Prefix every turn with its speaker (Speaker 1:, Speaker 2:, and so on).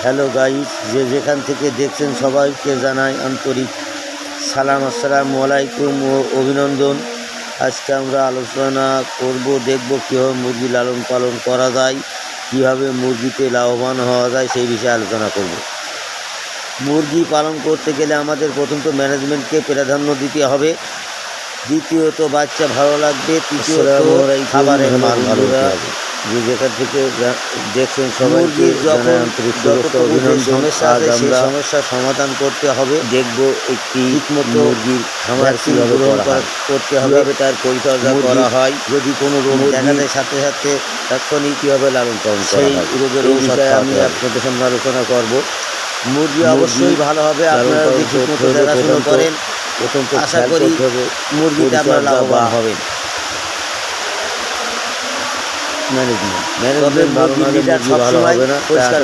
Speaker 1: Hello guys, যে যেখান থেকে দেখছেন সবাইকে জানাই আন্তরিক সালাম, আসসালামু আলাইকুম ও অভিনন্দন। আজকে আমরা আলোচনা দেখব কীভাবে মুরগি লালন পালন করা যায়, কীভাবে মুরগিতে লাভবান হওয়া যায় সেই বিষয়ে আলোচনা করব। মুরগি পালন করতে গেলে আমাদের প্রথমত ম্যানেজমেন্টকে প্রাধান্য দিতে হবে, দ্বিতীয়ত বাচ্চা ভালো লাগবে, তৃতীয়ত খাবারের মান ভালো হবে। যে যেখান থেকে দেখছেন সবাইকে সমস্যা আছে সেই সমস্যার সমাধান করতে হবে। দেখব একটি ঠিকমতো মুরগির খাবার কীভাবে করতে হবে, তার পরিচর্যা করা হয়। যদি কোনো রোগ দেখা যায় সাথে সাথে তাৎক্ষণিক কীভাবে লালন পালন সেই রোগের বিষয়ে আমি আপনাদের সামনে আলোচনা করব। মুরগি অবশ্যই ভালো হবে আপনারা যদি ঠিকমতো দেখাশোনা করেন। আশা করি মুরগিতে আপনারা লাভবান হবেন। ম্যানেজমেন্ট মুরগির লিডার সবসময় পরিষ্কার